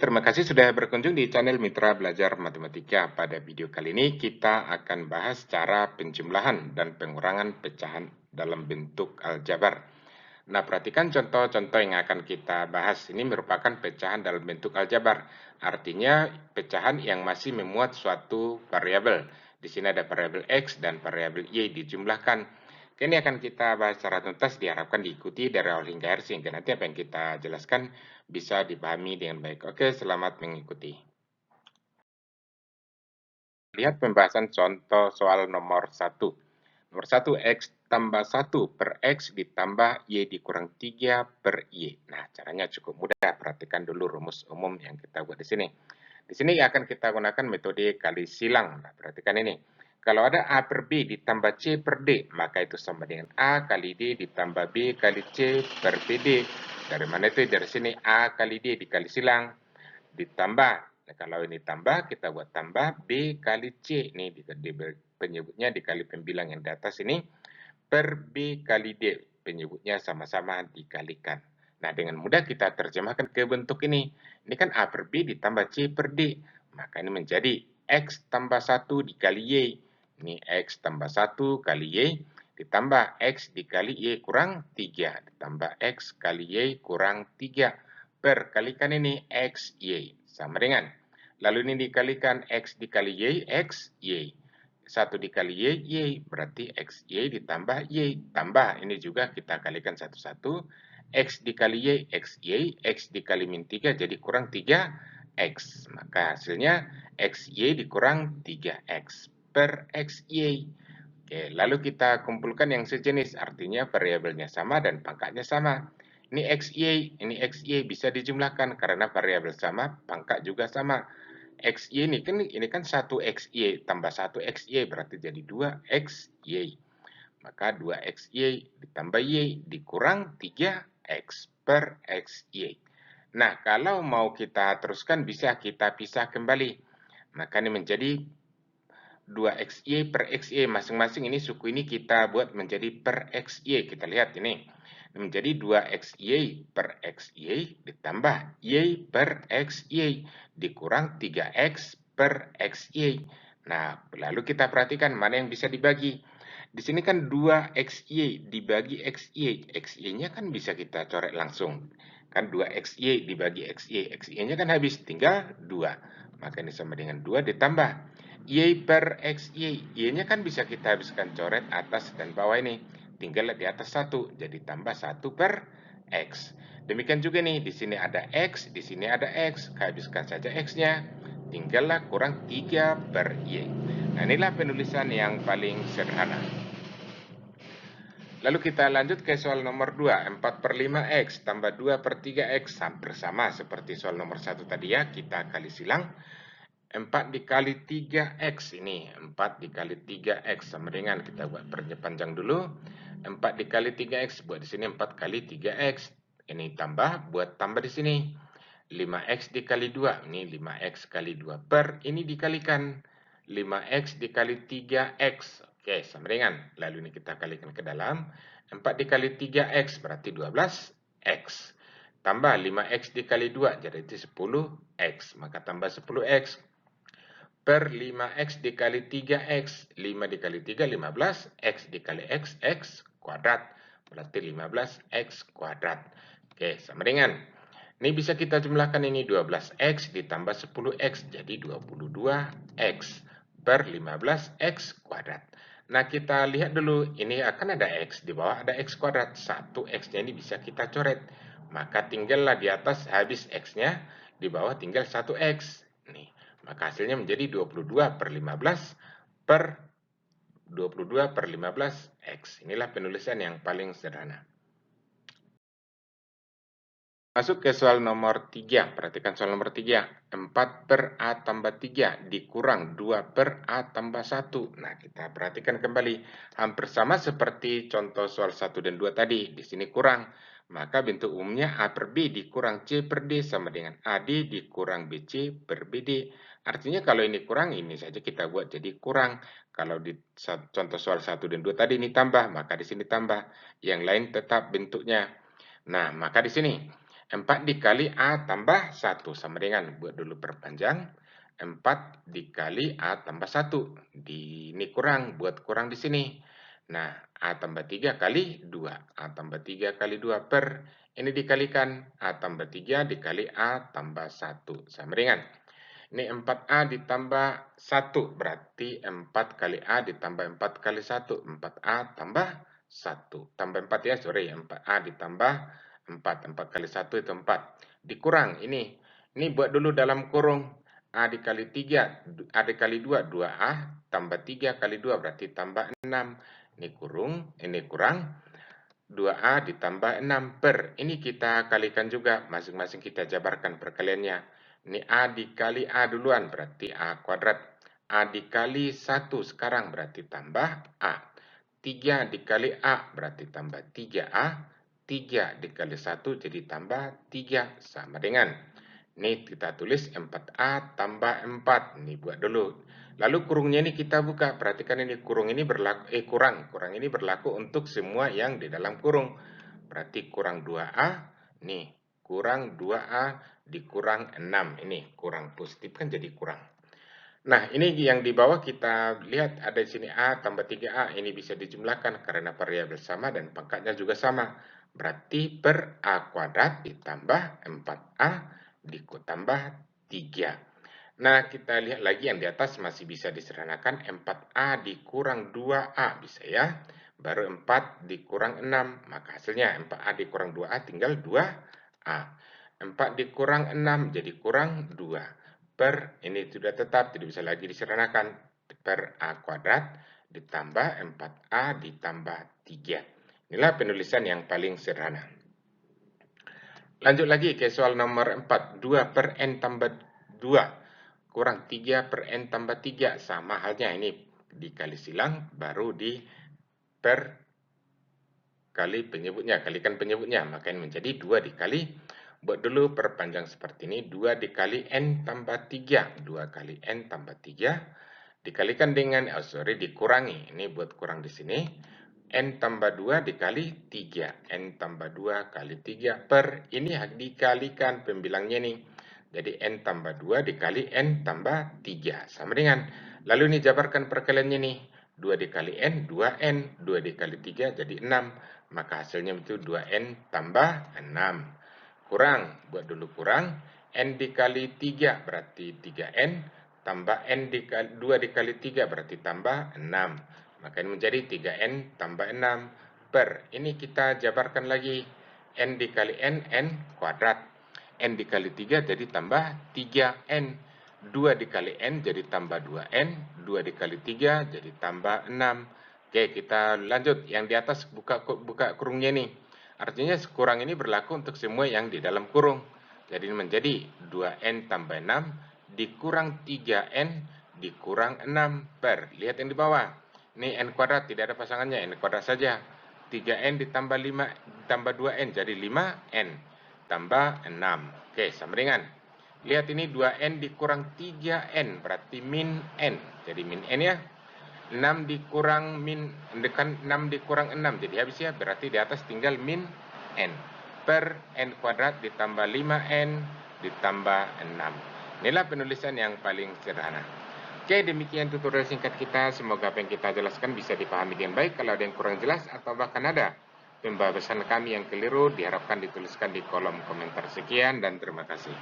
terima kasih sudah berkunjung di channel Mitra Belajar Matematika. Pada video kali ini kita akan bahas cara penjumlahan dan pengurangan pecahan dalam bentuk aljabar. Nah, perhatikan contoh-contoh yang akan kita bahas. Ini merupakan pecahan dalam bentuk aljabar. Artinya pecahan yang masih memuat suatu variabel. Di sini ada variabel X dan variabel Y dijumlahkan. Ini akan kita bahas secara tuntas, diharapkan diikuti dari awal hingga akhir sehingga nanti apa yang kita jelaskan bisa dipahami dengan baik. Oke, selamat mengikuti. Lihat pembahasan contoh soal nomor 1. Nomor 1, X tambah 1 per X ditambah Y dikurang 3 per Y. Nah, caranya cukup mudah. Perhatikan dulu rumus umum yang kita buat di sini. Di sini akan kita gunakan metode kali silang. Nah, perhatikan ini. Kalau ada A per B ditambah C per D, maka itu sama dengan A kali D ditambah B kali C per BD. Dari mana itu? Dari sini A kali D dikali silang, ditambah. Nah, kalau ini tambah, kita buat tambah B kali C. Ini penyebutnya dikali pembilang yang di atas ini, per B kali D. Penyebutnya sama-sama dikalikan. Nah, dengan mudah kita terjemahkan ke bentuk ini. Ini kan A per B ditambah C per D. Maka ini menjadi X tambah 1 dikali Y. Ini X tambah 1 kali Y ditambah X dikali Y kurang 3. Ditambah X kali Y kurang 3. Perkalikan ini X, Y. Sama dengan. Lalu ini dikalikan X dikali Y, X, Y. 1 dikali Y, Y. Berarti X, Y ditambah Y. Tambah, ini juga kita kalikan satu-satu. X dikali Y, X, Y. X dikali min 3 jadi kurang 3X. Maka hasilnya X, Y dikurang 3X per X, Y. Oke, lalu kita kumpulkan yang sejenis, artinya variabelnya sama dan pangkatnya sama. Ini XY, ini XY bisa dijumlahkan karena variabel sama, pangkat juga sama. XY ini kan 1XY tambah 1XY berarti jadi 2XY. Maka 2XY ditambah Y dikurang 3X per XY. Nah, kalau mau kita teruskan bisa kita pisah kembali. Maka ini menjadi 2XY per XY. Masing-masing ini suku ini kita buat menjadi per XY. Kita lihat ini. Menjadi 2XY per XY ditambah Y per XY dikurang 3X per XY. Nah, lalu kita perhatikan mana yang bisa dibagi. Di sini kan 2XY dibagi XY. XY-nya kan bisa kita coret langsung. Kan 2XY dibagi XY. XY-nya kan habis, tinggal 2. Maka ini sama dengan 2 ditambah Y per XY. Y-nya kan bisa kita habiskan coret atas dan bawah ini. Tinggal di atas 1. Jadi tambah 1 per X. Demikian juga nih. Di sini ada X. Di sini ada X. Habiskan saja X-nya. Tinggallah kurang 3 per Y. Nah, inilah penulisan yang paling sederhana. Lalu kita lanjut ke soal nomor 2. 4 per 5X tambah 2 per 3X. Hampir sama seperti soal nomor 1 tadi ya. Kita kali silang. 4 dikali 3X ini. 4 dikali 3X sama dengan, kita buat panjang dulu. 4 dikali 3X, buat di sini 4 kali 3X. Ini tambah, buat tambah di sini. 5X dikali 2, ini 5X kali 2 per, ini dikalikan. 5X dikali 3X. Oke, sama dengan. Lalu ini kita kalikan ke dalam. 4 dikali 3X berarti 12X. Tambah 5X dikali 2, jadi itu 10X. Maka tambah 10X per 5X dikali 3X. 5 dikali 3, 15. X dikali X, X kuadrat. Berarti 15X kuadrat. Oke, sama dengan. Ini bisa kita jumlahkan ini 12X ditambah 10X. Jadi 22X per 15X kuadrat. Nah, kita lihat dulu. Ini akan ada X. Di bawah ada X kuadrat. 1X-nya ini bisa kita coret. Maka tinggallah di atas habis X-nya. Di bawah tinggal 1X. Nih. Maka hasilnya menjadi 22 per 15 per 22 per 15X. Inilah penulisan yang paling sederhana. Masuk ke soal nomor 3. Perhatikan soal nomor 3. 4 per A tambah 3 dikurang 2 per A tambah 1. Nah, kita perhatikan kembali. Hampir sama seperti contoh soal 1 dan 2 tadi. Di sini kurang. Maka bentuk umumnya A per B dikurang C per D sama dengan AD dikurang BC per BD. Artinya kalau ini kurang, ini saja kita buat jadi kurang. Kalau di contoh soal 1 dan 2 tadi ini tambah, maka di sini tambah. Yang lain tetap bentuknya. Nah, maka di sini 4 dikali A tambah 1 sama dengan, buat dulu perpanjang, 4 dikali A tambah 1. Ini kurang, buat kurang di sini. Nah, A tambah 3 kali 2. A tambah 3 kali 2 per, ini dikalikan, A tambah 3 dikali A tambah 1 sama dengan. Ini 4A ditambah 1, berarti 4 kali A ditambah 4 kali 1, 4A tambah 1. Tambah 4 ya, sorry, 4A ditambah 4 kali 1 itu 4. Dikurang, ini buat dulu dalam kurung. A dikali 3, A dikali 2, 2A, tambah 3 kali 2, berarti tambah 6. Ini kurang, 2A ditambah 6 per, ini kita kalikan juga, masing-masing kita jabarkan perkaliannya. Ini A dikali A duluan, berarti A kuadrat. A dikali 1 sekarang, berarti tambah A. 3 dikali A, berarti tambah 3A. 3 dikali 1, jadi tambah 3, sama dengan. Ini kita tulis 4A tambah 4, ini buat dulu. Lalu kurungnya ini kita buka, perhatikan ini kurang ini berlaku untuk semua yang di dalam kurung. Berarti kurang 2A, nih kurang 2A dikurang 6, ini kurang positif kan jadi kurang. Nah, ini yang di bawah kita lihat ada di sini A tambah 3A, ini bisa dijumlahkan karena variabel sama dan pangkatnya juga sama. Berarti per A kuadrat ditambah 4A ditambah 3. Nah, kita lihat lagi yang di atas masih bisa disederhanakan, 4A dikurang 2A bisa ya. Baru 4 dikurang 6, maka hasilnya 4A dikurang 2A tinggal 2A. 4 dikurang 6 jadi kurang 2. Per, ini sudah tetap, tidak bisa lagi disederhanakan. Per A kuadrat ditambah 4A ditambah 3. Inilah penulisan yang paling sederhana. Lanjut lagi ke soal nomor 4. 2 per N tambah 2 kurang 3 per N tambah 3. Sama halnya, ini dikali silang, baru di per kali penyebutnya, kalikan penyebutnya. Maka ini menjadi 2 dikali, buat dulu perpanjang seperti ini, 2 dikali N tambah 3. 2 kali N tambah 3. Dikalikan dengan, dikurangi. Ini buat kurang di sini. N tambah 2 dikali 3. N tambah 2 kali 3 per, ini dikalikan pembilangnya nih. Jadi N tambah 2 dikali N tambah 3. Sama dengan, lalu ini jabarkan perkaliannya nih. 2 dikali N, 2N. 2 dikali 3 jadi 6. Maka hasilnya itu 2N tambah 6. Kurang, buat dulu kurang. N dikali 3 berarti 3N. Tambah N dikali 2 dikali 3 berarti tambah 6. Maka ini menjadi 3N tambah 6 per, ini kita jabarkan lagi. N dikali N kuadrat. N dikali 3 jadi tambah 3N. 2 dikali N jadi tambah 2N. 2 dikali 3 jadi tambah 6. Oke, kita lanjut. Yang di atas buka kurungnya nih. Artinya kurang ini berlaku untuk semua yang di dalam kurung. Jadi menjadi 2N tambah 6 dikurang 3N dikurang 6 per. Lihat yang di bawah. Ini N kuadrat, tidak ada pasangannya. N kuadrat saja. 3N ditambah 5 ditambah 2N jadi 5N. Tambah 6. Oke, sama dengan. Lihat ini 2N dikurang 3N, berarti min N. Jadi min N ya. 6 dikurang min, 6 dikurang 6, jadi habis ya. Berarti di atas tinggal min N. Per N kuadrat ditambah 5N ditambah 6. Inilah penulisan yang paling sederhana. Oke, demikian tutorial singkat kita. Semoga apa yang kita jelaskan bisa dipahami dengan baik. Kalau ada yang kurang jelas atau bahkan ada pembahasan kami yang keliru, diharapkan dituliskan di kolom komentar. Sekian dan terima kasih.